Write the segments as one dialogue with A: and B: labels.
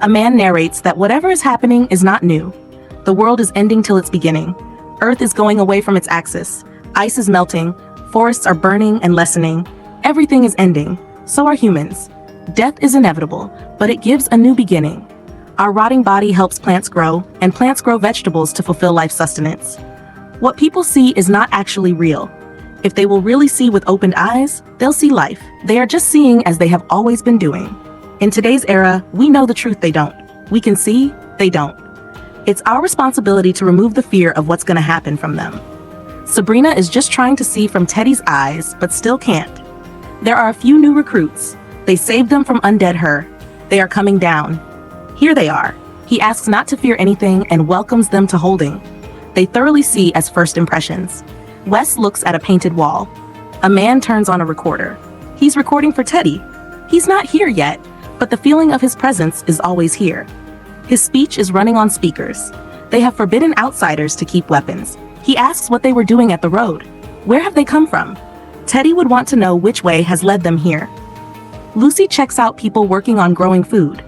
A: A man narrates that whatever is happening is not new. The world is ending till its beginning. Earth is going away from its axis. Ice is melting. Forests are burning and lessening. Everything is ending. So are humans. Death is inevitable, but it gives a new beginning. Our rotting body helps plants grow, and plants grow vegetables to fulfill life's sustenance. What people see is not actually real. If they will really see with opened eyes, they'll see life. They are just seeing as they have always been doing. In today's era, we know the truth they don't. We can see, they don't. It's our responsibility to remove the fear of what's going to happen from them. Sabrina is just trying to see from Teddy's eyes, but still can't. There are a few new recruits. They saved them from undead her. They are coming down. Here they are. He asks not to fear anything and welcomes them to holding. They thoroughly see as first impressions. Wes looks at a painted wall. A man turns on a recorder. He's recording for Teddy. He's not here yet, but the feeling of his presence is always here. His speech is running on speakers. They have forbidden outsiders to keep weapons. He asks what they were doing at the road. Where have they come from? Teddy would want to know which way has led them here. Lucy checks out people working on growing food.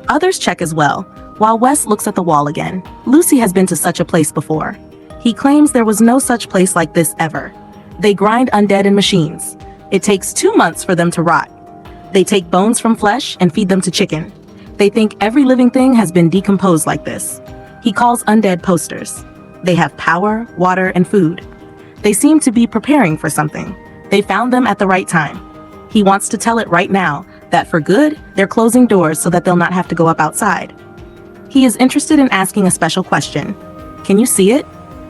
A: Others check as well, while Wes looks at the wall again. Lucy has been to such a place before. He claims there was no such place like this ever. They grind undead in machines. It takes 2 months for them to rot. They take bones from flesh and feed them to chicken. They think every living thing has been decomposed like this. He calls undead posters. They have power, water, and food. They seem to be preparing for something. They found them at the right time. He wants to tell it right now that for good, they're closing doors so that they'll not have to go up outside. He is interested in asking a special question. Can you see it?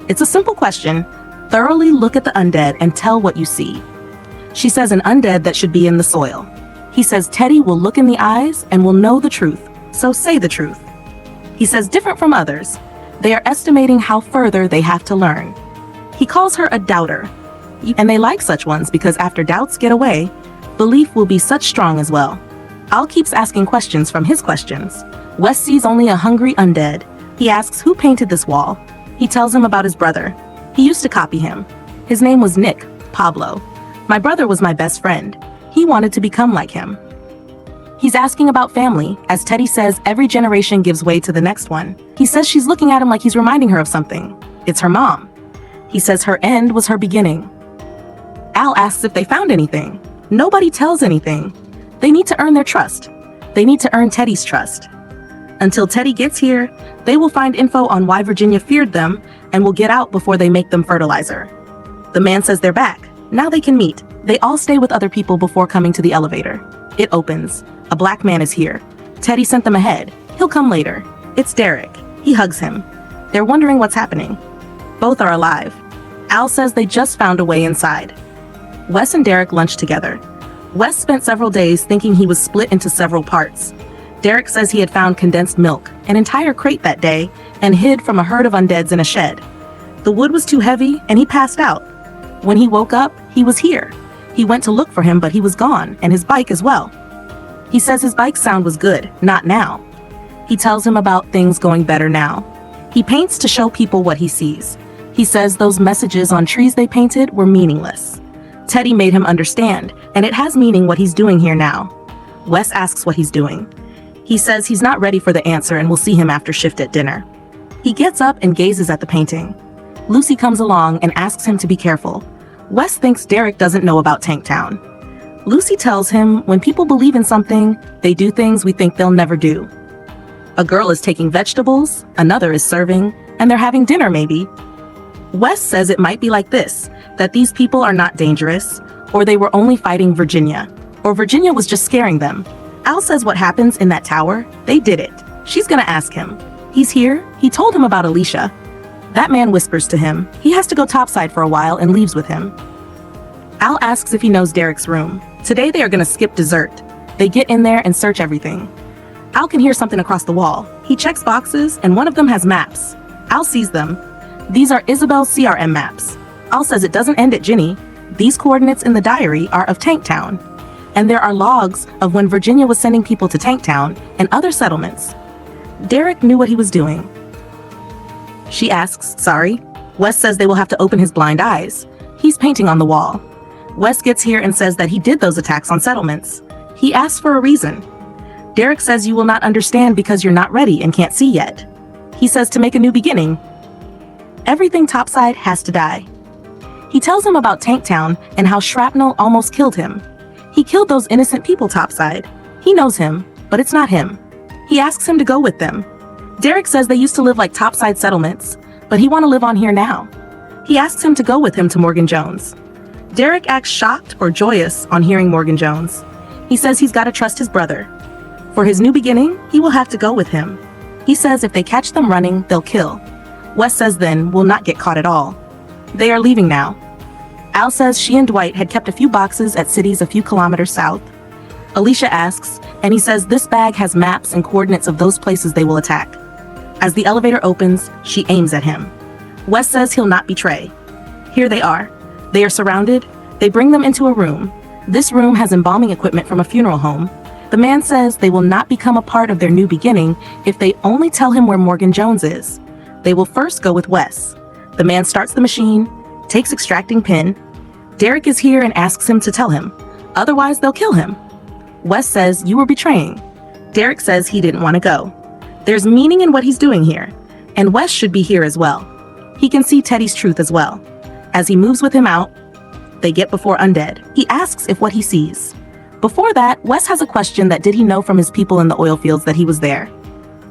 A: It's a simple question. Thoroughly look at the undead and tell what you see. She says an undead that should be in the soil. He says Teddy will look in the eyes and will know the truth, so say the truth. He says different from others. They are estimating how further they have to learn. He calls her a doubter. And they like such ones because after doubts get away, belief will be such strong as well. Al keeps asking questions from his questions. Wes sees only a hungry undead. He asks who painted this wall. He tells him about his brother. He used to copy him. His name was Nick, Pablo. My brother was my best friend. He wanted to become like him. He's asking about family, as Teddy says every generation gives way to the next one. He says she's looking at him like he's reminding her of something. It's her mom. He says her end was her beginning. Al asks if they found anything. Nobody tells anything. They need to earn their trust. They need to earn Teddy's trust. Until Teddy gets here, they will find info on why Virginia feared them and will get out before they make them fertilizer. The man says they're back. Now they can meet. They all stay with other people before coming to the elevator. It opens. A black man is here. Teddy sent them ahead. He'll come later. It's Derek. He hugs him. They're wondering what's happening. Both are alive. Al says they just found a way inside. Wes and Derek lunch together. Wes spent several days thinking he was split into several parts. Derek says he had found condensed milk, an entire crate that day, and hid from a herd of undeads in a shed. The wood was too heavy, and he passed out. When he woke up, he was here. He went to look for him, but he was gone, and his bike as well. He says his bike's sound was good, not now. He tells him about things going better now. He paints to show people what he sees. He says those messages on trees they painted were meaningless. Teddy made him understand, and it has meaning what he's doing here now. Wes asks what he's doing. He says he's not ready for the answer and will see him after shift at dinner. He gets up and gazes at the painting. Lucy comes along and asks him to be careful. Wes thinks Derek doesn't know about Tanktown. Lucy tells him when people believe in something, they do things we think they'll never do. A girl is taking vegetables, another is serving, and they're having dinner maybe. Wes says it might be like this, that these people are not dangerous, or they were only fighting Virginia, or Virginia was just scaring them. Al says what happens in that tower, they did it. She's gonna ask him. He's here, he told him about Alicia. That man whispers to him. He has to go topside for a while and leaves with him. Al asks if he knows Derek's room. Today they are gonna skip dessert. They get in there and search everything. Al can hear something across the wall. He checks boxes and one of them has maps. Al sees them. These are Isabel's CRM maps. Al says it doesn't end at Ginny. These coordinates in the diary are of Tanktown. And there are logs of when Virginia was sending people to Tanktown and other settlements. Derek knew what he was doing. She asks, sorry? Wes says they will have to open his blind eyes. He's painting on the wall. Wes gets here and says that he did those attacks on settlements. He asks for a reason. Derek says you will not understand because you're not ready and can't see yet. He says to make a new beginning, everything topside has to die. He tells him about Tanktown and how shrapnel almost killed him. He killed those innocent people topside. He knows him, but it's not him. He asks him to go with them. Derek says they used to live like topside settlements, but he want to live on here now. He asks him to go with him to Morgan Jones. Derek acts shocked or joyous on hearing Morgan Jones. He says he's got to trust his brother. For his new beginning, he will have to go with him. He says if they catch them running, they'll kill. Wes says then we'll not get caught at all. They are leaving now. Al says she and Dwight had kept a few boxes at cities a few kilometers south. Alicia asks, and he says this bag has maps and coordinates of those places they will attack. As the elevator opens, she aims at him. Wes says he'll not betray. Here they are. They are surrounded. They bring them into a room. This room has embalming equipment from a funeral home. The man says they will not become a part of their new beginning if they only tell him where Morgan Jones is. They will first go with Wes. The man starts the machine, takes extracting pin. Derek is here and asks him to tell him. Otherwise, they'll kill him. Wes says, you were betraying. Derek says he didn't want to go. There's meaning in what he's doing here, and Wes should be here as well. He can see Teddy's truth as well. As he moves with him out, they get before Undead. He asks if what he sees. Before that, Wes has a question that did he know from his people in the oil fields that he was there.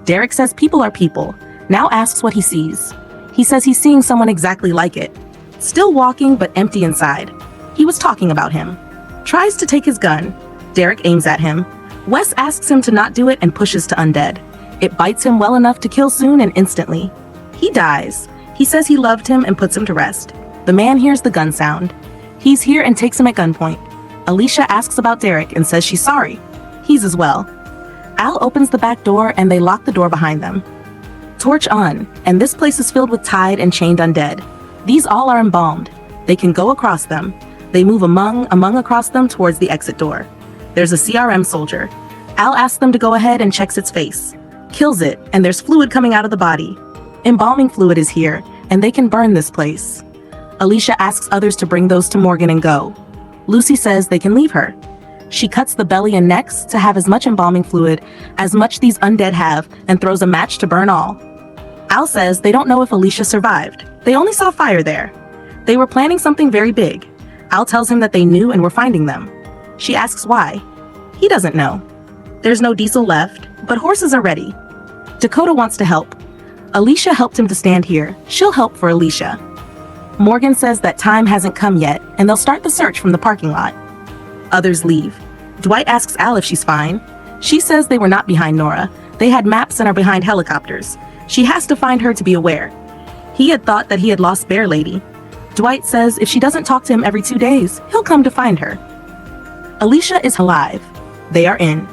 A: Derek says people are people, now asks what he sees. He says he's seeing someone exactly like it. Still walking but empty inside. He was talking about him. Tries to take his gun. Derek aims at him. Wes asks him to not do it and pushes to Undead. It bites him well enough to kill soon and instantly. He dies. He says he loved him and puts him to rest. The man hears the gun sound. He's here and takes him at gunpoint. Alicia asks about Derek and says she's sorry. He's as well. Al opens the back door and they lock the door behind them. Torch on, and this place is filled with tied and chained undead. These all are embalmed. They can go across them. They move among across them towards the exit door. There's a CRM soldier. Al asks them to go ahead and checks its face. Kills it, and there's fluid coming out of the body. Embalming fluid is here, and they can burn this place. Alicia asks others to bring those to Morgan and go. Lucy says they can leave her. She cuts the belly and necks to have as much embalming fluid as much these undead have and throws a match to burn all. Al says they don't know if Alicia survived. They only saw fire there. They were planning something very big. Al tells him that they knew and were finding them. She asks why. He doesn't know. There's no diesel left, but horses are ready. Dakota wants to help. Alicia helped him to stand here. She'll help for Alicia. Morgan says that time hasn't come yet, and they'll start the search from the parking lot. Others leave. Dwight asks Al if she's fine. She says they were not behind Nora. They had maps and are behind helicopters. She has to find her to be aware. He had thought that he had lost Bear Lady. Dwight says if she doesn't talk to him every 2 days, he'll come to find her. Alicia is alive. They are in.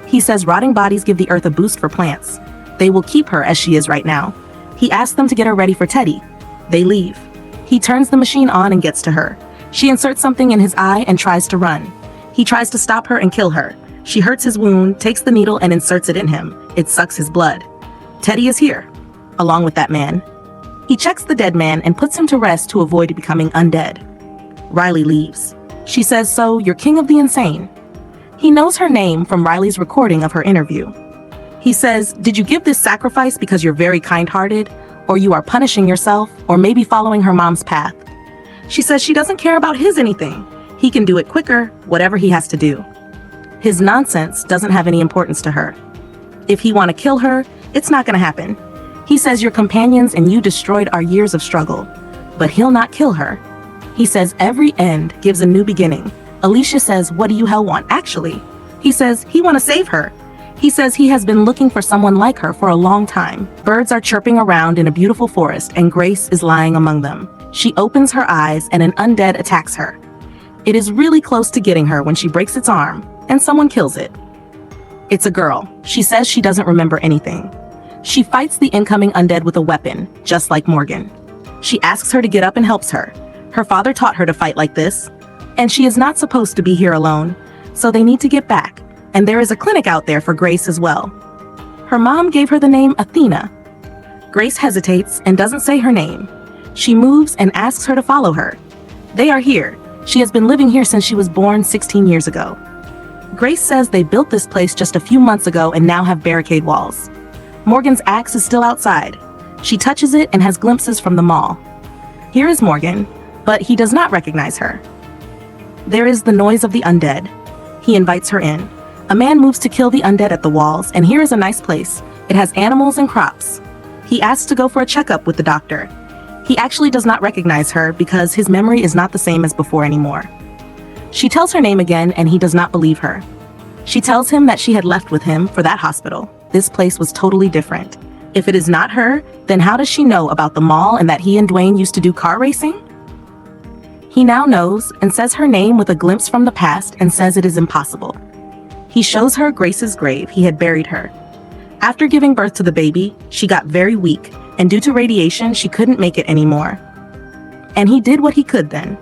A: He says rotting bodies give the earth a boost for plants. They will keep her as she is right now. He asks them to get her ready for Teddy. They leave. He turns the machine on and gets to her. She inserts something in his eye and tries to run. He tries to stop her and kill her. She hurts his wound, takes the needle and inserts it in him. It sucks his blood. Teddy is here, along with that man. He checks the dead man and puts him to rest to avoid becoming undead. Riley leaves. She says, so you're king of the insane. He knows her name from Riley's recording of her interview. He says, did you give this sacrifice because you're very kind-hearted, or you are punishing yourself, or maybe following her mom's path? She says she doesn't care about his anything. He can do it quicker, whatever he has to do. His nonsense doesn't have any importance to her. If he want to kill her, it's not going to happen. He says your companions and you destroyed our years of struggle, but he'll not kill her. He says every end gives a new beginning. Alicia says, what do you hell want actually? He says he want to save her. He says he has been looking for someone like her for a long time. Birds are chirping around in a beautiful forest and Grace is lying among them. She opens her eyes and an undead attacks her. It is really close to getting her when she breaks its arm and someone kills it. It's a girl. She says she doesn't remember anything. She fights the incoming undead with a weapon, just like Morgan. She asks her to get up and helps her. Her father taught her to fight like this, and she is not supposed to be here alone, so they need to get back, and there is a clinic out there for Grace as well. Her mom gave her the name Athena. Grace hesitates and doesn't say her name. She moves and asks her to follow her. They are here. She has been living here since she was born 16 years ago. Grace says they built this place just a few months ago and now have barricade walls. Morgan's axe is still outside. She touches it and has glimpses from the mall. Here is Morgan, but he does not recognize her. There is the noise of the undead. He invites her in. A man moves to kill the undead at the walls, and here is a nice place. It has animals and crops. He asks to go for a checkup with the doctor. He actually does not recognize her because his memory is not the same as before anymore. She tells her name again, and he does not believe her. She tells him that she had left with him for that hospital. This place was totally different. If it is not her, then how does she know about the mall and that he and Dwayne used to do car racing? He now knows and says her name with a glimpse from the past and says it is impossible. He shows her Grace's grave. He had buried her. After giving birth to the baby, she got very weak, and due to radiation, she couldn't make it anymore. And he did what he could then.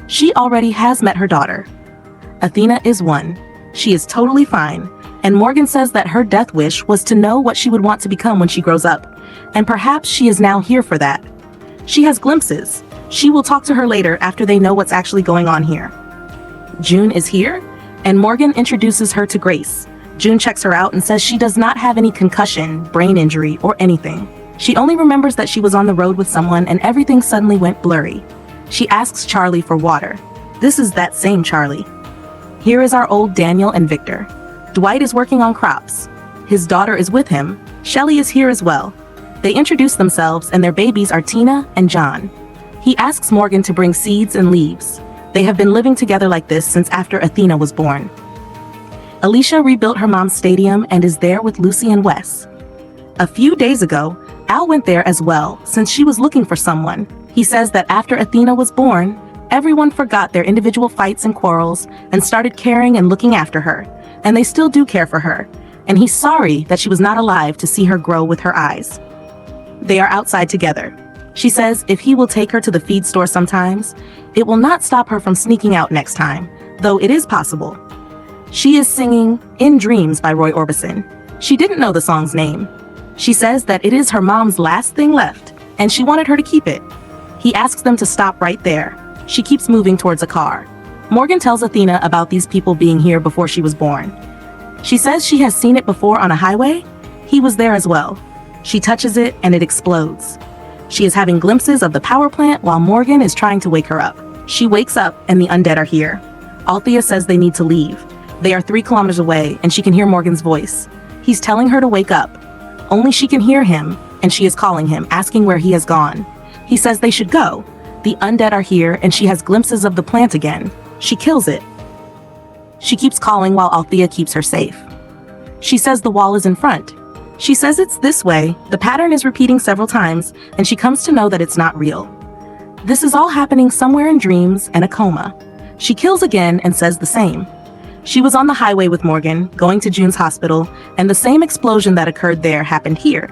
A: She already has met her daughter. Athena is one. She is totally fine, and Morgan says that her death wish was to know what she would want to become when she grows up, and perhaps she is now here for that. She has glimpses. She will talk to her later after they know what's actually going on here. June is here, and Morgan introduces her to Grace. June checks her out and says she does not have any concussion, brain injury, or anything. She only remembers that she was on the road with someone and everything suddenly went blurry. She asks Charlie for water. This is that same Charlie. Here is our old Daniel and Victor. Dwight is working on crops. His daughter is with him. Shelley is here as well. They introduce themselves and their babies are Tina and John. He asks Morgan to bring seeds and leaves. They have been living together like this since after Athena was born. Alicia rebuilt her mom's stadium and is there with Lucy and Wes. A few days ago, Al went there as well since she was looking for someone. He says that after Athena was born, everyone forgot their individual fights and quarrels and started caring and looking after her, and they still do care for her, and he's sorry that she was not alive to see her grow with her eyes. They are outside together. She says if he will take her to the feed store sometimes, it will not stop her from sneaking out next time, though it is possible. She is singing In Dreams by Roy Orbison. She didn't know the song's name. She says that it is her mom's last thing left, and she wanted her to keep it. He asks them to stop right there. She keeps moving towards a car. Morgan tells Athena about these people being here before she was born. She says she has seen it before on a highway. He was there as well. She touches it and it explodes. She is having glimpses of the power plant while Morgan is trying to wake her up. She wakes up and the undead are here. Althea says they need to leave. They are 3 kilometers away and she can hear Morgan's voice. He's telling her to wake up. Only she can hear him, and she is calling him, asking where he has gone. He says they should go. The undead are here and she has glimpses of the plant again. She kills it. She keeps calling while Althea keeps her safe. She says the wall is in front. She says it's this way. The pattern is repeating several times, and she comes to know that it's not real. This is all happening somewhere in dreams and a coma. She kills again and says the same. She was on the highway with Morgan, going to June's hospital, and the same explosion that occurred there happened here.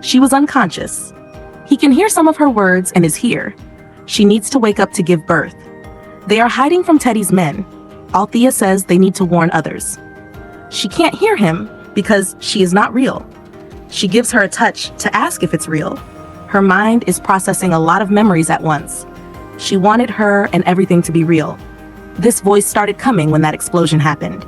A: She was unconscious. He can hear some of her words and is here. She needs to wake up to give birth. They are hiding from Teddy's men. Althea says they need to warn others. She can't hear him because she is not real. She gives her a touch to ask if it's real. Her mind is processing a lot of memories at once. She wanted her and everything to be real. This voice started coming when that explosion happened.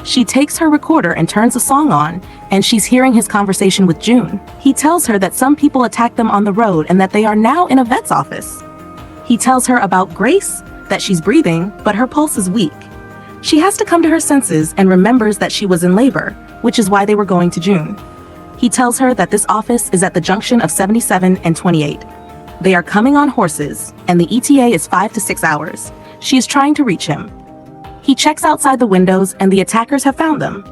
A: She takes her recorder and turns a song on, and she's hearing his conversation with June. He tells her that some people attacked them on the road and that they are now in a vet's office. He tells her about Grace, that she's breathing, but her pulse is weak. She has to come to her senses and remembers that she was in labor, which is why they were going to June. He tells her that this office is at the junction of 77 and 28. They are coming on horses, and the ETA is 5 to 6 hours. She is trying to reach him. He checks outside the windows and the attackers have found them.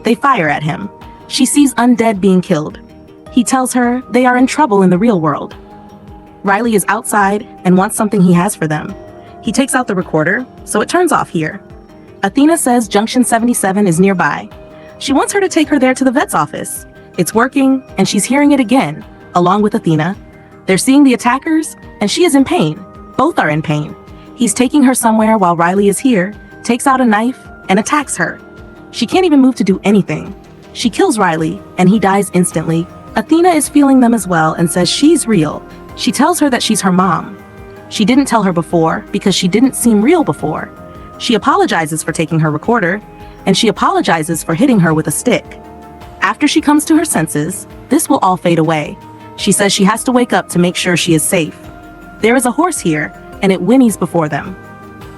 A: They fire at him. She sees undead being killed. He tells her they are in trouble in the real world. Riley is outside and wants something he has for them. He takes out the recorder, so it turns off here. Athena says Junction 77 is nearby. She wants her to take her there to the vet's office. It's working, and she's hearing it again, along with Athena. They're seeing the attackers, and she is in pain. Both are in pain. He's taking her somewhere while Riley is here, takes out a knife, and attacks her. She can't even move to do anything. She kills Riley, and he dies instantly. Athena is feeling them as well and says she's real. She tells her that she's her mom. She didn't tell her before because she didn't seem real before. She apologizes for taking her recorder. and she apologizes for hitting her with a stick. After she comes to her senses, this will all fade away. She says she has to wake up to make sure she is safe. There is a horse here, and it whinnies before them.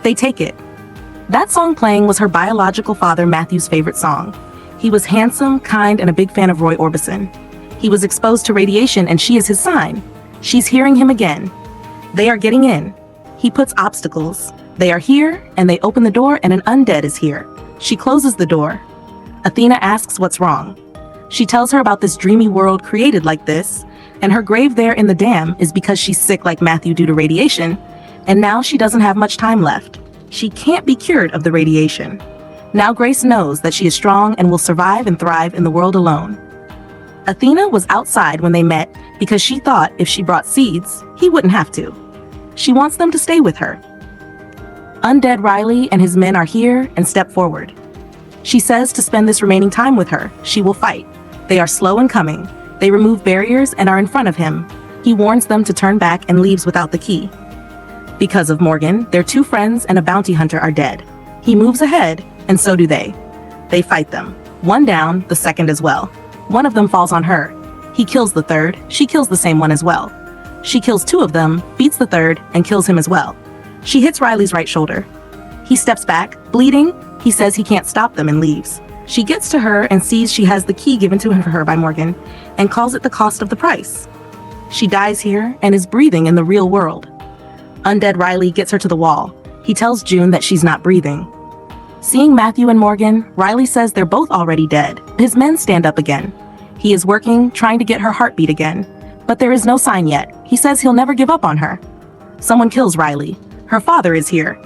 A: They take it. That song playing was her biological father Matthew's favorite song. He was handsome, kind, and a big fan of Roy Orbison. He was exposed to radiation, and she is his sign. She's hearing him again. They are getting in. He puts obstacles. They are here, and they open the door, and an undead is here. She closes the door. Athena asks what's wrong. She tells her about this dreamy world created like this, and her grave there in the dam is because she's sick like Matthew due to radiation, and now she doesn't have much time left. She can't be cured of the radiation. Now Grace knows that she is strong and will survive and thrive in the world alone. Athena was outside when they met because she thought if she brought seeds, he wouldn't have to. She wants them to stay with her. Undead Riley and his men are here and step forward. She says to spend this remaining time with her. She will fight. They are slow in coming. They remove barriers and are in front of him. He warns them to turn back and leaves without the key. Because of Morgan, their two friends and a bounty hunter are dead. He moves ahead, and so do they. They fight them. One down, the second as well. One of them falls on her. He kills the third. She kills the same one as well. She kills two of them, beats the third, and kills him as well. She hits Riley's right shoulder. He steps back, bleeding. He says he can't stop them and leaves. She gets to her and sees she has the key given to her by Morgan and calls it the cost of the price. She dies here and is breathing in the real world. Undead Riley gets her to the wall. He tells June that she's not breathing. Seeing Matthew and Morgan, Riley says they're both already dead. His men stand up again. He is working, trying to get her heartbeat again. But there is no sign yet. He says he'll never give up on her. Someone kills Riley. Her father is here.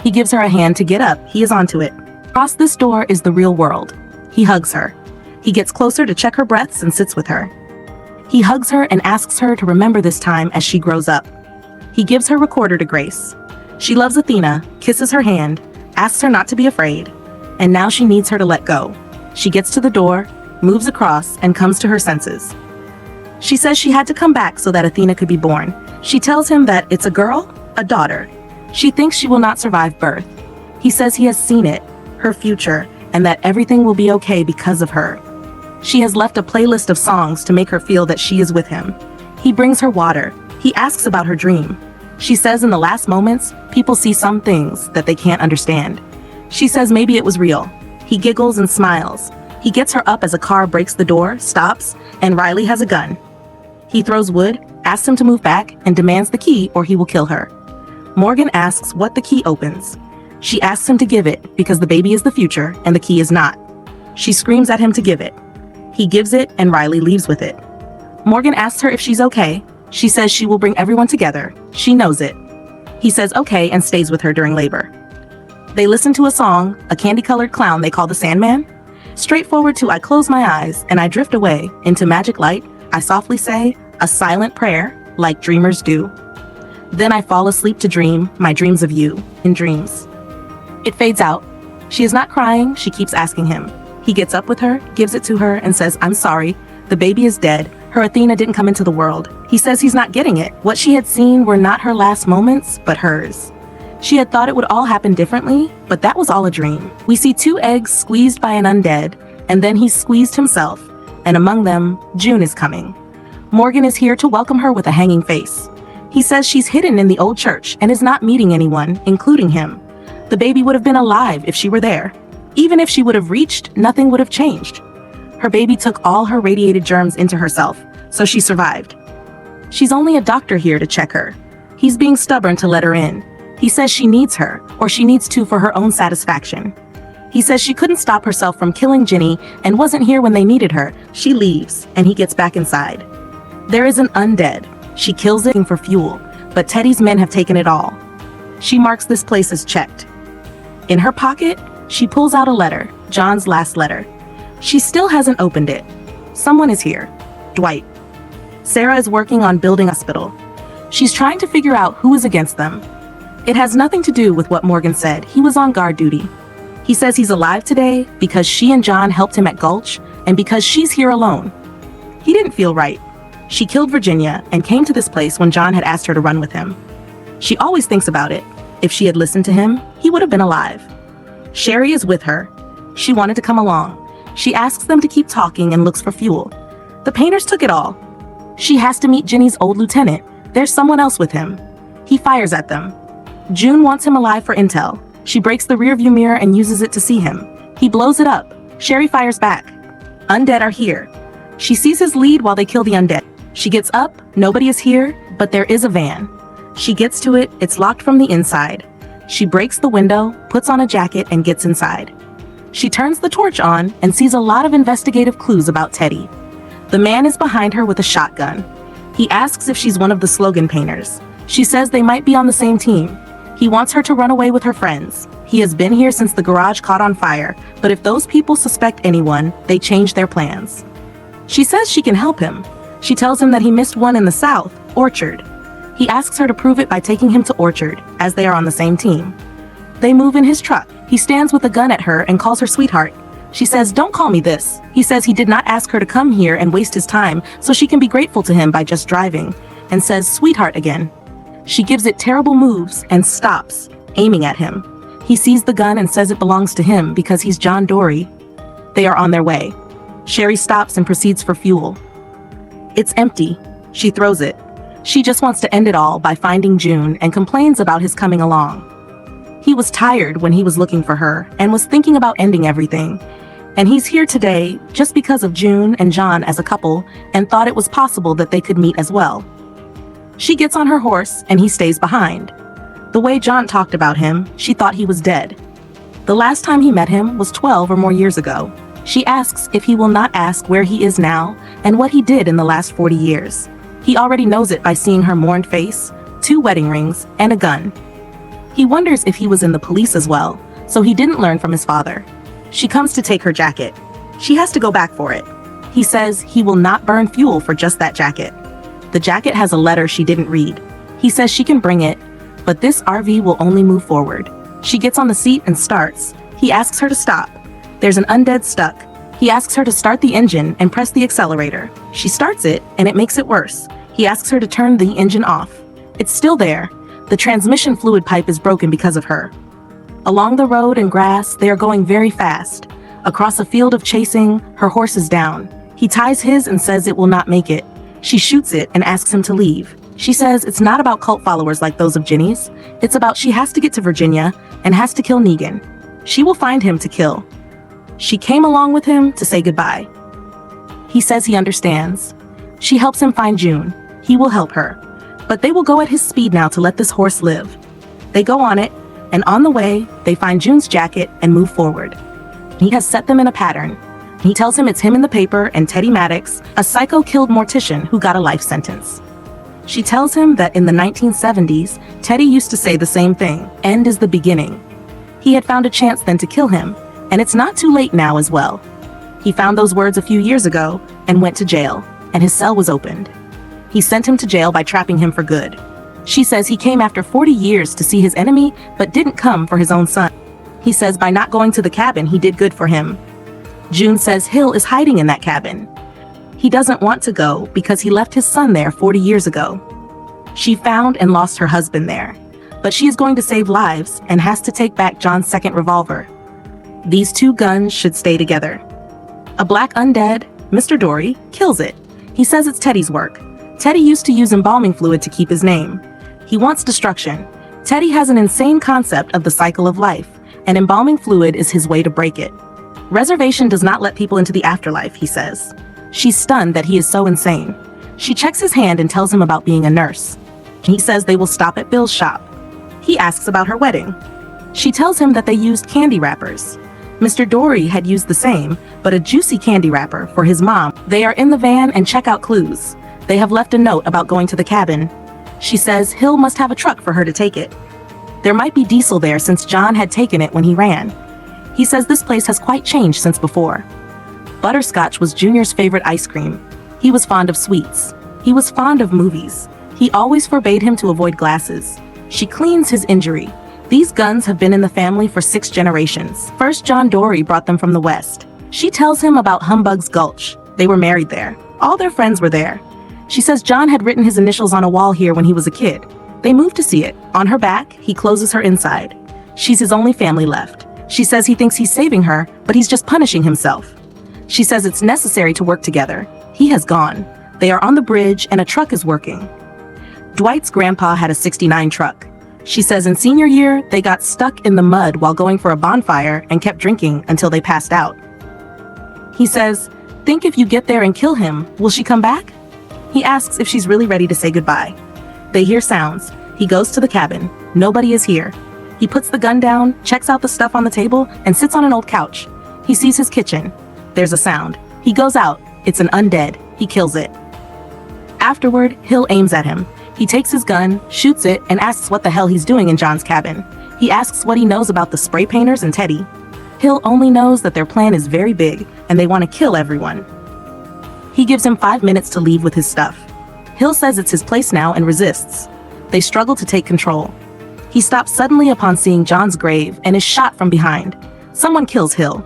A: He gives her a hand to get up. He is onto it. Across this door is the real world. He hugs her. He gets closer to check her breaths and sits with her. He hugs her and asks her to remember this time as she grows up. He gives her recorder to Grace. She loves Athena, kisses her hand, asks her not to be afraid, and now she needs her to let go. She gets to the door, moves across, and comes to her senses. She says she had to come back so that Athena could be born. She tells him that it's a girl, a daughter. She thinks she will not survive birth. He says he has seen it, her future, and that everything will be okay because of her. She has left a playlist of songs to make her feel that she is with him. He brings her water. He asks about her dream. She says in the last moments, people see some things that they can't understand. She says maybe it was real. He giggles and smiles. He gets her up as a car breaks the door, stops, and Riley has a gun. He throws wood, asks him to move back, and demands the key or he will kill her. Morgan asks what the key opens. She asks him to give it because the baby is the future and the key is not. She screams at him to give it. He gives it and Riley leaves with it. Morgan asks her if she's okay. She says she will bring everyone together. She knows it. He says okay and stays with her during labor. They listen to a song, a candy-colored clown they call the Sandman. Straightforward to I close my eyes and I drift away into magic light. I softly say a silent prayer like dreamers do. Then I fall asleep to dream my dreams of you in dreams. It fades out. She is not crying. She keeps asking him. He gets up with her, gives it to her, and says, I'm sorry. The baby is dead. Her Athena didn't come into the world. He says he's not getting it. What she had seen were not her last moments, but hers. She had thought it would all happen differently, but that was all a dream. We see 2 eggs squeezed by an undead, and then he's squeezed himself, and among them, June is coming. Morgan is here to welcome her with a hanging face. He says she's hidden in the old church and is not meeting anyone, including him. The baby would have been alive if she were there. Even if she would have reached, nothing would have changed. Her baby took all her radiated germs into herself, so she survived. She's only a doctor here to check her. He's being stubborn to let her in. He says she needs her, or she needs to for her own satisfaction. He says she couldn't stop herself from killing Ginny and wasn't here when they needed her. She leaves, and he gets back inside. There is an undead. She kills it for fuel, but Teddy's men have taken it all. She marks this place as checked. In her pocket, she pulls out a letter, John's last letter. She still hasn't opened it. Someone is here. Dwight. Sarah is working on building a hospital. She's trying to figure out who is against them. It has nothing to do with what Morgan said. He was on guard duty. He says he's alive today because she and John helped him at Gulch and because she's here alone. He didn't feel right. She killed Virginia and came to this place when John had asked her to run with him. She always thinks about it. If she had listened to him, he would have been alive. Sherry is with her. She wanted to come along. She asks them to keep talking and looks for fuel. The painters took it all. She has to meet Ginny's old lieutenant. There's someone else with him. He fires at them. June wants him alive for intel. She breaks the rearview mirror and uses it to see him. He blows it up. Sherry fires back. Undead are here. She sees his lead while they kill the undead. She gets up. Nobody is here, but there is a van. She gets to it. It's locked from the inside. She breaks the window, puts on a jacket, and gets inside. She turns the torch on and sees a lot of investigative clues about Teddy. The man is behind her with a shotgun. He asks if she's one of the slogan painters. She says they might be on the same team. He wants her to run away with her friends. He has been here since the garage caught on fire, but if those people suspect anyone, they change their plans. She says she can help him. She tells him that he missed one in the south, Orchard. He asks her to prove it by taking him to Orchard, as they are on the same team. They move in his truck. He stands with a gun at her and calls her sweetheart. She says, "Don't call me this." He says he did not ask her to come here and waste his time, so she can be grateful to him by just driving, and says, "Sweetheart" again. She gives it terrible moves and stops, aiming at him. He sees the gun and says it belongs to him because he's John Dory. They are on their way. Sherry stops and proceeds for fuel. It's empty. She throws it. She just wants to end it all by finding June and complains about his coming along. He was tired when he was looking for her and was thinking about ending everything. And he's here today just because of June and John as a couple and thought it was possible that they could meet as well. She gets on her horse and he stays behind. The way John talked about him, she thought he was dead. The last time he met him was 12 or more years ago. She asks if he will not ask where he is now and what he did in the last 40 years. He already knows it by seeing her mourned face, 2 wedding rings, and a gun. He wonders if he was in the police as well, so he didn't learn from his father. She comes to take her jacket. She has to go back for it. He says he will not burn fuel for just that jacket. The jacket has a letter she didn't read. He says she can bring it, but this RV will only move forward. She gets on the seat and starts. He asks her to stop. There's an undead stuck. He asks her to start the engine and press the accelerator. She starts it, and it makes it worse. He asks her to turn the engine off. It's still there. The transmission fluid pipe is broken because of her. Along the road and grass, they are going very fast. Across a field of chasing, her horse is down. He ties his and says it will not make it. She shoots it and asks him to leave. She says it's not about cult followers like those of Ginny's. It's about she has to get to Virginia and has to kill Negan. She will find him to kill. She came along with him to say goodbye. He says he understands. She helps him find June. He will help her. But they will go at his speed now to let this horse live. They go on it, and on the way, they find June's jacket and move forward. He has set them in a pattern. He tells him it's him in the paper and Teddy Maddox, a psycho-killed mortician who got a life sentence. She tells him that in the 1970s, Teddy used to say the same thing, end is the beginning. He had found a chance then to kill him, and it's not too late now as well. He found those words a few years ago and went to jail, and his cell was opened. He sent him to jail by trapping him for good. She says he came after 40 years to see his enemy, but didn't come for his own son. He says by not going to the cabin, he did good for him. June says Hill is hiding in that cabin. He doesn't want to go because he left his son there 40 years ago. She found and lost her husband there, but she is going to save lives and has to take back John's second revolver. These 2 guns should stay together. A black undead, Mr. Dory, kills it. He says it's Teddy's work. Teddy used to use embalming fluid to keep his name. He wants destruction. Teddy has an insane concept of the cycle of life, and embalming fluid is his way to break it. Reservation does not let people into the afterlife, he says. She's stunned that he is so insane. She checks his hand and tells him about being a nurse. He says they will stop at Bill's shop. He asks about her wedding. She tells him that they used candy wrappers. Mr. Dory had used the same, but a juicy candy wrapper for his mom. They are in the van and check out clues. They have left a note about going to the cabin. She says Hill must have a truck for her to take it. There might be diesel there since John had taken it when he ran. He says this place has quite changed since before. Butterscotch was Junior's favorite ice cream. He was fond of sweets. He was fond of movies. He always forbade him to avoid glasses. She cleans his injury. These guns have been in the family for 6 generations. First, John Dory brought them from the West. She tells him about Humbug's Gulch. They were married there. All their friends were there. She says John had written his initials on a wall here when he was a kid. They moved to see it. On her back, he closes her inside. She's his only family left. She says he thinks he's saving her, but he's just punishing himself. She says it's necessary to work together. He has gone. They are on the bridge and a truck is working. Dwight's grandpa had a '69 truck. She says in senior year, they got stuck in the mud while going for a bonfire and kept drinking until they passed out. He says, "Think if you get there and kill him, will she come back?" He asks if she's really ready to say goodbye. They hear sounds. He goes to the cabin. Nobody is here. He puts the gun down, checks out the stuff on the table, and sits on an old couch. He sees his kitchen. There's a sound. He goes out. It's an undead. He kills it. Afterward, Hill aims at him. He takes his gun, shoots it, and asks what the hell he's doing in John's cabin. He asks what he knows about the spray painters and Teddy. Hill only knows that their plan is very big, and they want to kill everyone. He gives him 5 minutes to leave with his stuff. Hill says it's his place now and resists. They struggle to take control. He stops suddenly upon seeing John's grave and is shot from behind. Someone kills Hill.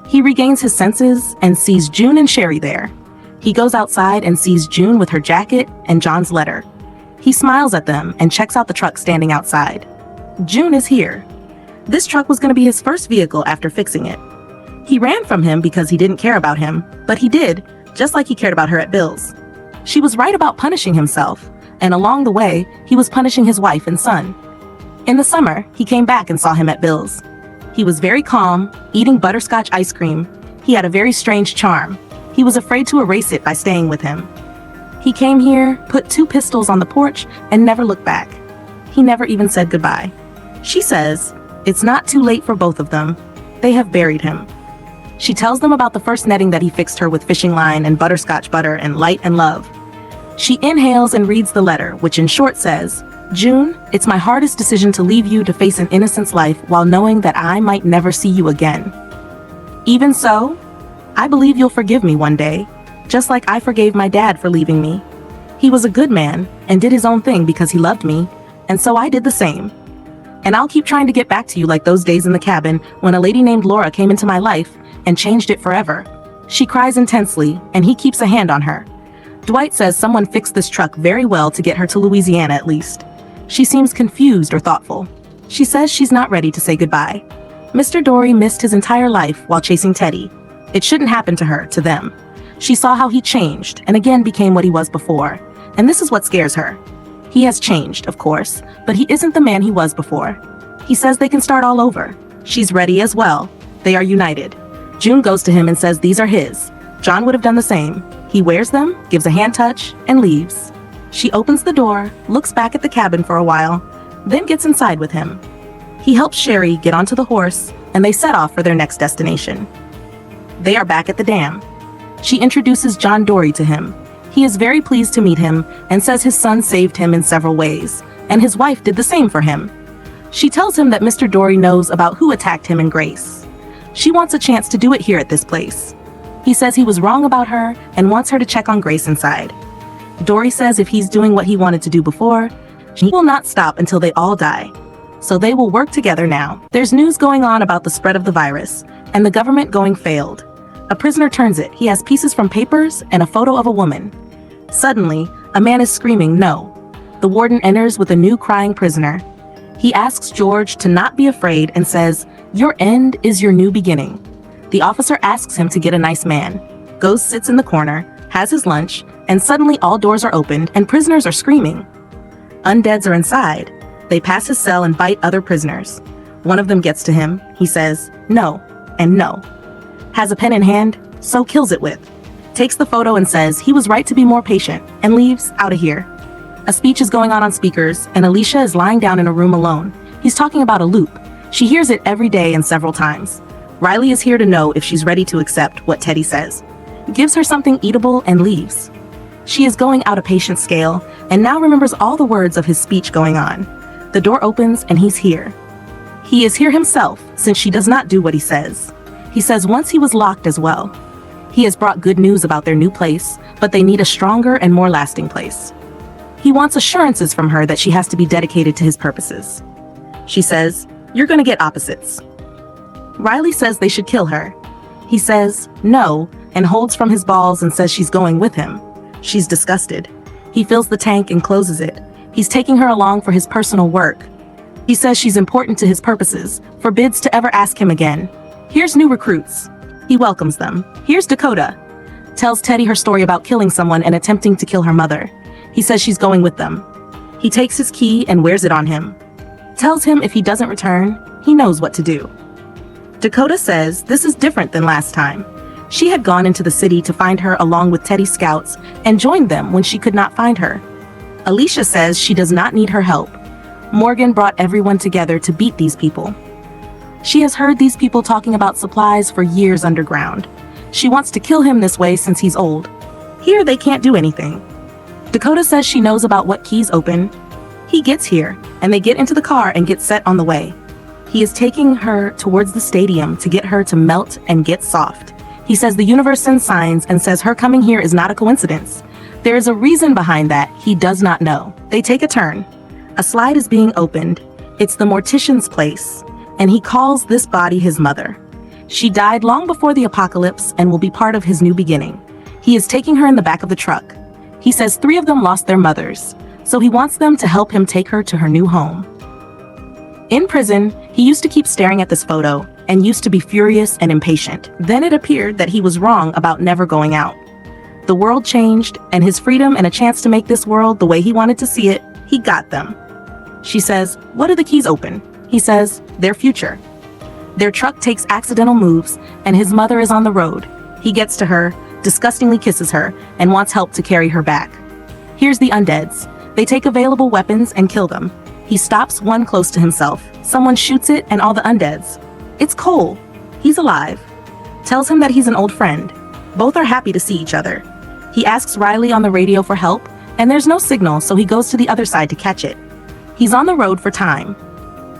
A: He regains his senses and sees June and Sherry there. He goes outside and sees June with her jacket and John's letter. He smiles at them and checks out the truck standing outside. June is here. This truck was going to be his first vehicle after fixing it. He ran from him because he didn't care about him, but he did, just like he cared about her at Bill's. She was right about punishing himself, and along the way, he was punishing his wife and son. In the summer, he came back and saw him at Bill's. He was very calm, eating butterscotch ice cream. He had a very strange charm. He was afraid to erase it by staying with him. He came here, put 2 pistols on the porch, and never looked back. He never even said goodbye. She says, it's not too late for both of them. They have buried him. She tells them about the first netting that he fixed her with fishing line and butterscotch butter and light and love. She inhales and reads the letter, which in short says, June, it's my hardest decision to leave you to face an innocent's life while knowing that I might never see you again. Even so, I believe you'll forgive me one day, just like I forgave my dad for leaving me. He was a good man and did his own thing because he loved me, and so I did the same. And I'll keep trying to get back to you like those days in the cabin when a lady named Laura came into my life and changed it forever. She cries intensely, and he keeps a hand on her. Dwight says someone fixed this truck very well to get her to Louisiana at least. She seems confused or thoughtful. She says she's not ready to say goodbye. Mr. Dory missed his entire life while chasing Teddy. It shouldn't happen to her, to them. She saw how he changed and again became what he was before. And this is what scares her. He has changed, of course, but he isn't the man he was before. He says they can start all over. She's ready as well. They are united. June goes to him and says these are his. John would have done the same. He wears them, gives a hand touch, and leaves. She opens the door, looks back at the cabin for a while, then gets inside with him. He helps Sherry get onto the horse, and they set off for their next destination. They are back at the dam. She introduces John Dory to him. He is very pleased to meet him and says his son saved him in several ways, and his wife did the same for him. She tells him that Mr. Dory knows about who attacked him and Grace. She wants a chance to do it here at this place. He says he was wrong about her and wants her to check on Grace inside. Dory says if he's doing what he wanted to do before, he will not stop until they all die. So they will work together now. There's news going on about the spread of the virus, and the government going failed. A prisoner turns it. He has pieces from papers and a photo of a woman. Suddenly, a man is screaming, no. The warden enters with a new crying prisoner. He asks George to not be afraid and says, your end is your new beginning. The officer asks him to get a nice man. Goes, sits in the corner, has his lunch, and suddenly all doors are opened and prisoners are screaming. Undeads are inside. They pass his cell and bite other prisoners. One of them gets to him. He says, no, and no. Has a pen in hand, so kills it with. Takes the photo and says he was right to be more patient, and leaves out of here. A speech is going on speakers, and Alicia is lying down in a room alone. He's talking about a loop. She hears it every day and several times. Riley is here to know if she's ready to accept what Teddy says. Gives her something eatable and leaves. She is going out a patient scale, and now remembers all the words of his speech going on. The door opens and he's here. He is here himself, since she does not do what he says. He says once he was locked as well. He has brought good news about their new place, but they need a stronger and more lasting place. He wants assurances from her that she has to be dedicated to his purposes. She says, you're gonna get opposites. Riley says they should kill her. He says, no, and holds from his balls and says she's going with him. She's disgusted. He fills the tank and closes it. He's taking her along for his personal work. He says she's important to his purposes, forbids to ever ask him again. Here's new recruits. He welcomes them. Here's _Dsakota. Tells Teddy her story about killing someone and attempting to kill her mother. He says she's going with them. He takes his key and wears it on him. Tells him if he doesn't return, he knows what to do. Dsakota says this is different than last time. She had gone into the city to find her along with Teddy's scouts and joined them when she could not find her. Alicia says she does not need her help. Morgan brought everyone together to beat these people. She has heard these people talking about supplies for years underground. She wants to kill him this way since he's old. Here they can't do anything. Dsakota says she knows about what keys open. He gets here, and they get into the car and get set on the way. He is taking her towards the stadium to get her to melt and get soft. He says the universe sends signs and says her coming here is not a coincidence. There is a reason behind that he does not know. They take a turn. A slide is being opened. It's the mortician's place, and he calls this body his mother. She died long before the apocalypse and will be part of his new beginning. He is taking her in the back of the truck. He says 3 of them lost their mothers, so he wants them to help him take her to her new home. In prison, he used to keep staring at this photo and used to be furious and impatient. Then it appeared that he was wrong about never going out. The world changed, and his freedom and a chance to make this world the way he wanted to see it, he got them. She says, "What do the keys open?" He says, "Their future." Their truck takes accidental moves, and his mother is on the road. He gets to her, disgustingly kisses her, and wants help to carry her back. Here's the undeads. They take available weapons and kill them. He stops one close to himself. Someone shoots it and all the undeads. It's Cole. He's alive. Tells him that he's an old friend. Both are happy to see each other. He asks Riley on the radio for help, and there's no signal, so he goes to the other side to catch it. He's on the road for time.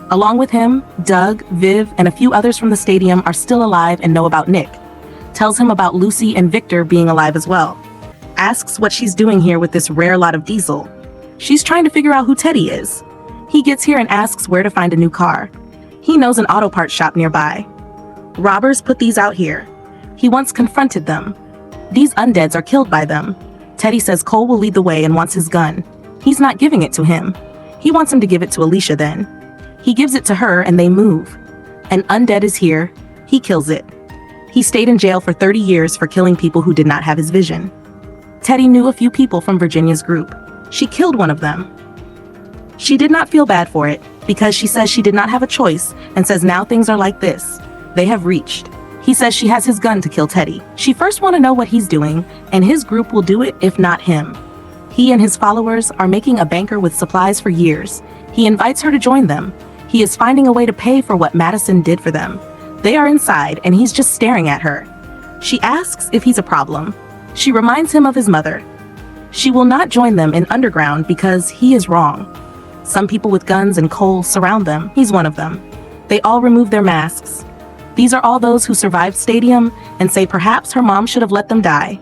A: Along with him, Doug, Viv, and a few others from the stadium are still alive and know about Nick. Tells him about Lucy and Victor being alive as well. Asks what she's doing here with this rare lot of diesel. She's trying to figure out who Teddy is. He gets here and asks where to find a new car. He knows an auto parts shop nearby. Robbers put these out here. He once confronted them. These undeads are killed by them. Teddy says Cole will lead the way and wants his gun. He's not giving it to him. He wants him to give it to Alicia then. He gives it to her and they move. An undead is here. He kills it. He stayed in jail for 30 years for killing people who did not have his vision. Teddy knew a few people from Virginia's group. She killed one of them. She did not feel bad for it because she says she did not have a choice and says now things are like this. They have reached. He says she has his gun to kill Teddy. She first want to know what he's doing, and his group will do it if not him. He and his followers are making a banker with supplies for years. He invites her to join them. He is finding a way to pay for what Madison did for them. They are inside, and he's just staring at her. She asks if he's a problem. She reminds him of his mother. She will not join them in underground because he is wrong. Some people with guns and Cole surround them. He's one of them. They all remove their masks. These are all those who survived Stadium and say perhaps her mom should have let them die.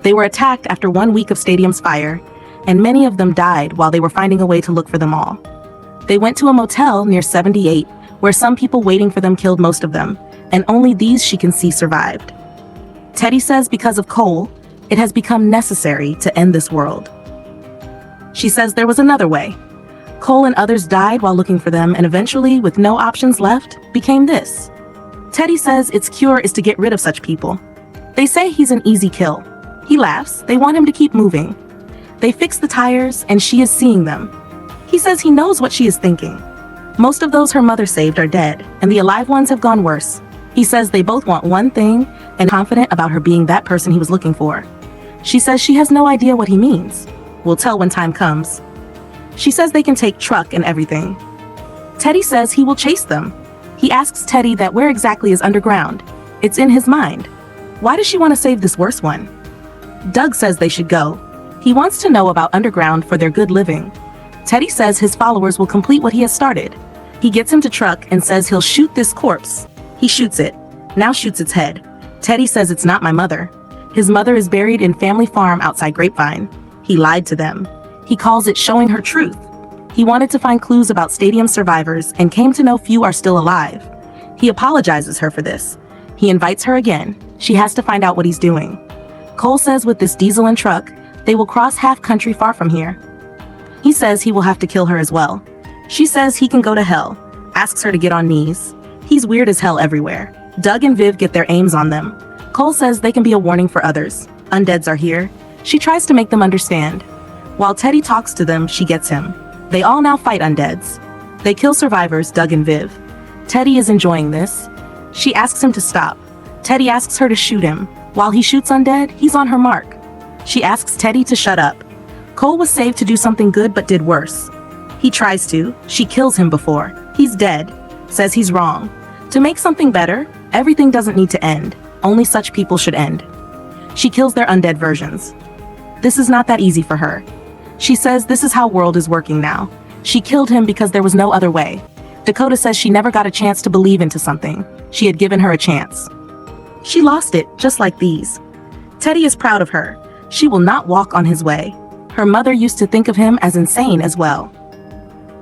A: They were attacked after 1 week of Stadium's fire, and many of them died while they were finding a way to look for them all. They went to a motel near 78, where some people waiting for them killed most of them, and only these she can see survived. Teddy says because of Cole, it has become necessary to end this world. She says there was another way. Cole and others died while looking for them, and eventually, with no options left, became this. Teddy says its cure is to get rid of such people. They say he's an easy kill. He laughs. They want him to keep moving. They fix the tires, and she is seeing them. He says he knows what she is thinking. Most of those her mother saved are dead, and the alive ones have gone worse. He says they both want one thing, and confident about her being that person he was looking for. She says she has no idea what he means. We'll tell when time comes. She says they can take truck and everything. Teddy says he will chase them. He asks Teddy that where exactly is underground. It's in his mind. Why does she want to save this worse one? Doug says they should go. He wants to know about underground for their good living. Teddy says his followers will complete what he has started. He gets him to truck and says he'll shoot this corpse. He shoots it. Now shoots its head. Teddy says it's not my mother. His mother is buried in family farm outside Grapevine. He lied to them. He calls it showing her truth. He wanted to find clues about stadium survivors and came to know few are still alive. He apologizes her for this. He invites her again. She has to find out what he's doing. Cole says with this diesel and truck, they will cross half country far from here. He says he will have to kill her as well. She says he can go to hell, asks her to get on knees. He's weird as hell everywhere. Doug and Viv get their aims on them. Cole says they can be a warning for others. Undeads are here. She tries to make them understand. While Teddy talks to them, she gets him. They all now fight undeads. They kill survivors, Doug and Viv. Teddy is enjoying this. She asks him to stop. Teddy asks her to shoot him. While he shoots undead, he's on her mark. She asks Teddy to shut up. Cole was saved to do something good but did worse. He tries to. She kills him before. He's dead. Says he's wrong. To make something better, everything doesn't need to end. Only such people should end. She kills their undead versions. This is not that easy for her. She says this is how world is working now. She killed him because there was no other way. Dakota says she never got a chance to believe into something. She had given her a chance. She lost it, just like these. Teddy is proud of her. She will not walk on his way. Her mother used to think of him as insane as well.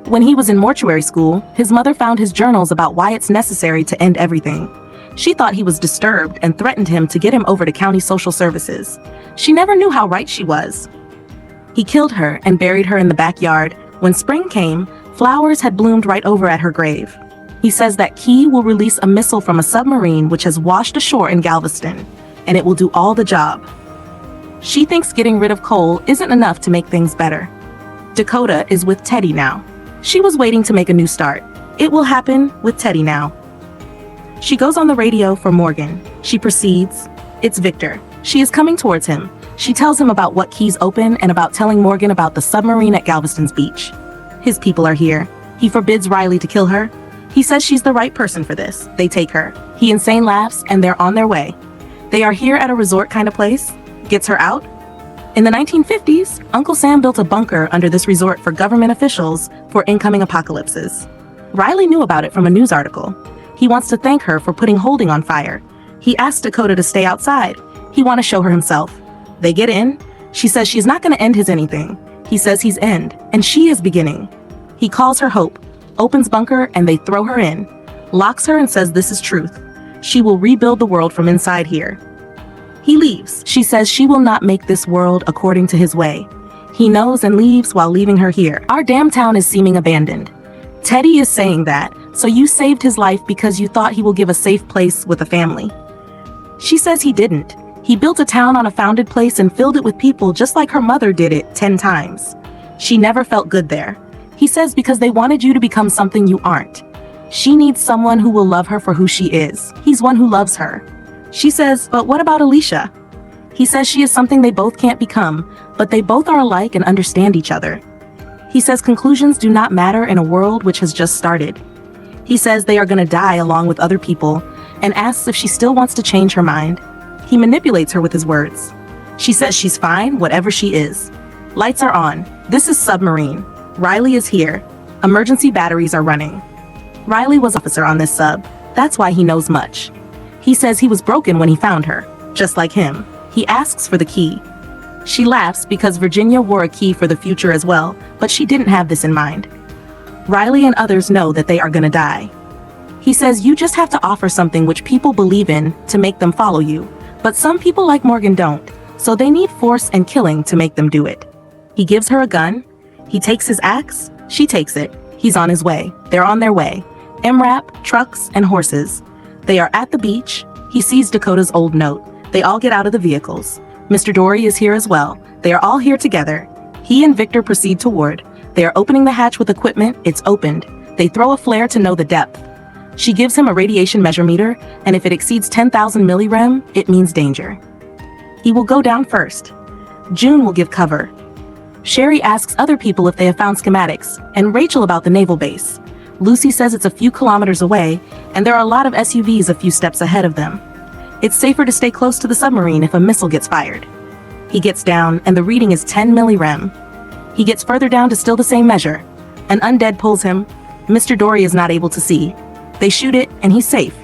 A: When he was in mortuary school, his mother found his journals about why it's necessary to end everything. She thought he was disturbed and threatened him to get him over to county social services. She never knew how right she was. He killed her and buried her in the backyard. When spring came, flowers had bloomed right over at her grave. He says that Key will release a missile from a submarine which has washed ashore in Galveston, and it will do all the job. She thinks getting rid of Cole isn't enough to make things better. Dakota is with Teddy now. She was waiting to make a new start. It will happen with Teddy now. She goes on the radio for Morgan. She proceeds. It's Victor. She is coming towards him. She tells him about what Key's open and about telling Morgan about the submarine at Galveston's beach. His people are here. He forbids Riley to kill her. He says she's the right person for this. They take her. He insane laughs and they're on their way. They are here at a resort kind of place. Gets her out. In the 1950s, Uncle Sam built a bunker under this resort for government officials for incoming apocalypses. Riley knew about it from a news article. He wants to thank her for putting Holding on fire. He asks Dakota to stay outside. He wants to show her himself. They get in. She says she's not going to end his anything. He says he's end, and she is beginning. He calls her Hope, opens bunker, and they throw her in. Locks her and says this is truth. She will rebuild the world from inside here. He leaves. She says she will not make this world according to his way. He knows and leaves while leaving her here. Our damn town is seeming abandoned. Teddy is saying that, so you saved his life because you thought he will give a safe place with a family. She says he didn't. He built a town on a founded place and filled it with people just like her mother did it 10 times. She never felt good there. He says because they wanted you to become something you aren't. She needs someone who will love her for who she is. He's one who loves her. She says, but what about Alicia? He says she is something they both can't become, but they both are alike and understand each other. He says conclusions do not matter in a world which has just started. He says they are going to die along with other people and asks if she still wants to change her mind. He manipulates her with his words. She says she's fine, whatever she is. Lights are on. This is Submarine. Riley is here. Emergency batteries are running. Riley was an officer on this sub. That's why he knows much. He says he was broken when he found her, just like him. He asks for the key. She laughs because Virginia wore a key for the future as well, but she didn't have this in mind. Riley and others know that they are gonna die. He says you just have to offer something which people believe in to make them follow you, but some people like Morgan don't, so they need force and killing to make them do it. He gives her a gun. He takes his axe. She takes it. He's on his way. They're on their way. MRAP, trucks, and horses. They are at the beach. He sees Dakota's old note. They all get out of the vehicles. Mr. Dory is here as well. They are all here together. He and Victor proceed toward. They are opening the hatch with equipment. It's opened. They throw a flare to know the depth. She gives him a radiation measure meter, and if it exceeds 10,000 millirem, it means danger. He will go down first. June will give cover. Sherry asks other people if they have found schematics, and Rachel about the naval base. Lucy says it's a few kilometers away, and there are a lot of SUVs a few steps ahead of them. It's safer to stay close to the submarine if a missile gets fired. He gets down, and the reading is 10 millirem. He gets further down to still the same measure. An undead pulls him. Mr. Dory is not able to see. They shoot it, and he's safe.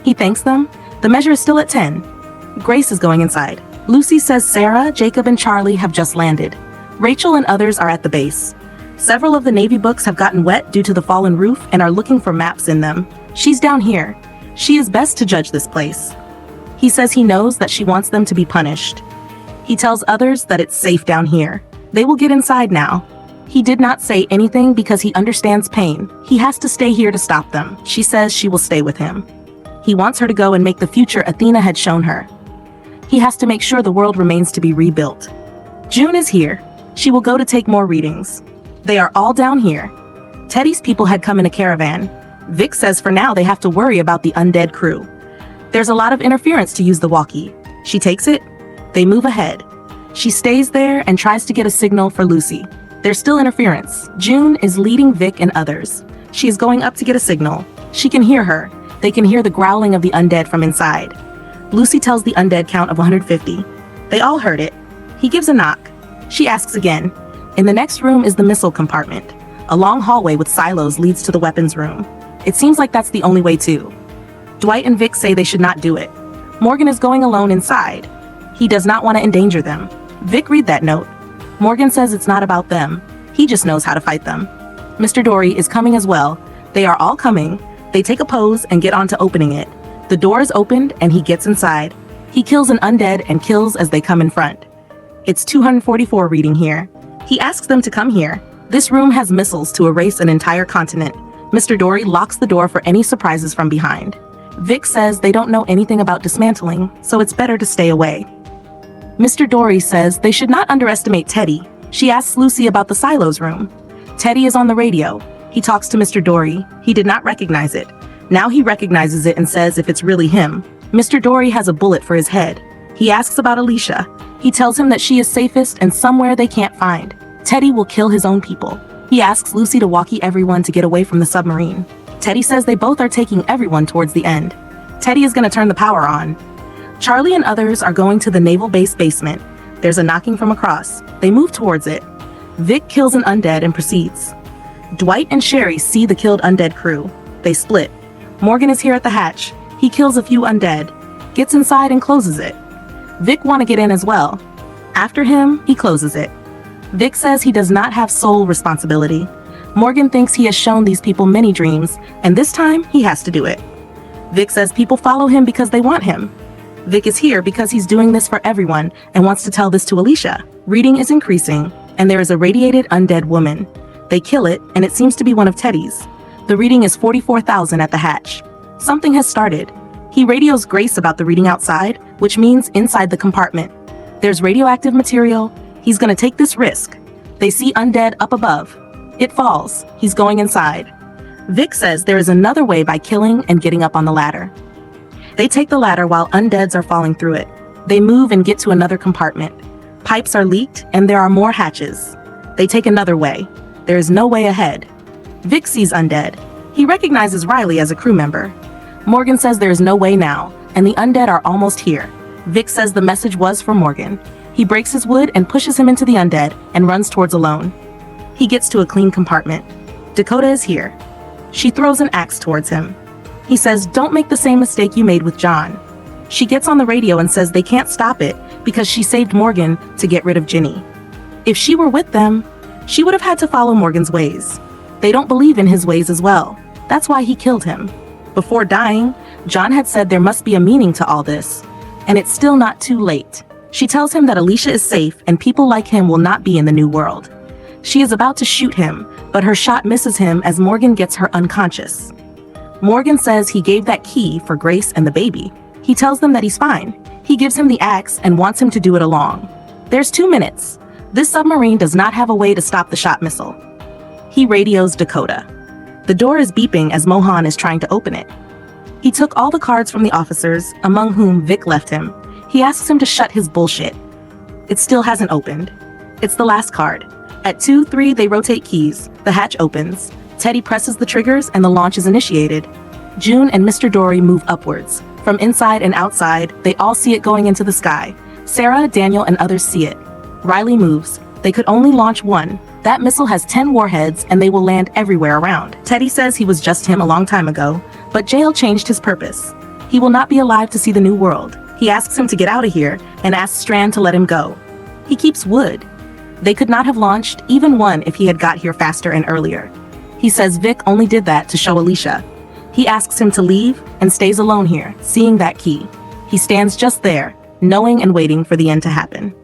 A: He thanks them. The measure is still at 10. Grace is going inside. Lucy says Sarah, Jacob, and Charlie have just landed. Rachel and others are at the base. Several of the Navy books have gotten wet due to the fallen roof and are looking for maps in them. She's down here. She is best to judge this place. He says he knows that she wants them to be punished. He tells others that it's safe down here. They will get inside now. He did not say anything because he understands pain. He has to stay here to stop them. She says she will stay with him. He wants her to go and make the future Athena had shown her. He has to make sure the world remains to be rebuilt. June is here. She will go to take more readings. They are all down here. Teddy's people had come in a caravan. Vic says for now they have to worry about the undead crew. There's a lot of interference to use the walkie. She takes it. They move ahead. She stays there and tries to get a signal for Lucy. There's still interference. June is leading Vic and others. She is going up to get a signal. She can hear her. They can hear the growling of the undead from inside. Lucy tells the undead count of 150. They all heard it. He gives a knock. She asks again. In the next room is the missile compartment. A long hallway with silos leads to the weapons room. It seems like that's the only way too. Dwight and Vic say they should not do it. Morgan is going alone inside. He does not want to endanger them. Vic read that note. Morgan says it's not about them. He just knows how to fight them. Mr. Dory is coming as well. They are all coming. They take a pose and get on to opening it. The door is opened and he gets inside. He kills an undead and kills as they come in front. It's 244 reading here. He asks them to come here. This room has missiles to erase an entire continent. Mr. Dory locks the door for any surprises from behind. Vic says they don't know anything about dismantling, so it's better to stay away. Mr. Dory says they should not underestimate Teddy. She asks Lucy about the silos room. Teddy is on the radio. He talks to Mr. Dory. He did not recognize it. Now he recognizes it and says if it's really him. Mr. Dory has a bullet for his head. He asks about Alicia. He tells him that she is safest and somewhere they can't find. Teddy will kill his own people. He asks Lucy to walkie everyone to get away from the submarine. Teddy says they both are taking everyone towards the end. Teddy is going to turn the power on. Charlie and others are going to the naval base basement. There's a knocking from across. They move towards it. Vic kills an undead and proceeds. Dwight and Sherry see the killed undead crew. They split. Morgan is here at the hatch. He kills a few undead, gets inside and closes it. Vic want to get in as well. After him, he closes it. Vic says he does not have sole responsibility. Morgan thinks he has shown these people many dreams, and this time he has to do it. Vic says people follow him because they want him. Vic is here because he's doing this for everyone and wants to tell this to Alicia. Reading is increasing, and there is a radiated undead woman. They kill it, and it seems to be one of Teddy's. The reading is 44,000 at the hatch. Something has started. He radios Grace about the reading outside, which means inside the compartment. There's radioactive material. He's gonna take this risk. They see undead up above. It falls. He's going inside. Vic says there is another way by killing and getting up on the ladder. They take the ladder while undeads are falling through it. They move and get to another compartment. Pipes are leaked and there are more hatches. They take another way. There is no way ahead. Vic sees undead. He recognizes Riley as a crew member. Morgan says there is no way now, and the undead are almost here. Vic says the message was for Morgan. He breaks his wood and pushes him into the undead and runs towards Alone. He gets to a clean compartment. Dakota is here. She throws an axe towards him. He says, "Don't make the same mistake you made with John." She gets on the radio and says they can't stop it because she saved Morgan to get rid of Ginny. If she were with them, she would have had to follow Morgan's ways. They don't believe in his ways as well. That's why he killed him. Before dying, John had said there must be a meaning to all this, and it's still not too late. She tells him that Alicia is safe and people like him will not be in the new world. She is about to shoot him, but her shot misses him as Morgan gets her unconscious. Morgan says he gave that key for Grace and the baby. He tells them that he's fine. He gives him the axe and wants him to do it along. There's 2 minutes. This submarine does not have a way to stop the shot missile. He radios Dakota. The door is beeping as Mohan is trying to open it. He took all the cards from the officers, among whom Vic left him. He asks him to shut his bullshit. It still hasn't opened. It's the last card. At 2-3, they rotate keys. The hatch opens. Teddy presses the triggers and the launch is initiated. June and Mr. Dory move upwards. From inside and outside, they all see it going into the sky. Sarah, Daniel, and others see it. Riley moves. They could only launch one. That missile has 10 warheads and they will land everywhere around. Teddy says he was just him a long time ago, but Jail changed his purpose. He will not be alive to see the new world. He asks him to get out of here and asks Strand to let him go. He keeps wood. They could not have launched even one if he had got here faster and earlier. He says Vic only did that to show Alicia. He asks him to leave and stays alone here, seeing that key. He stands just there, knowing and waiting for the end to happen.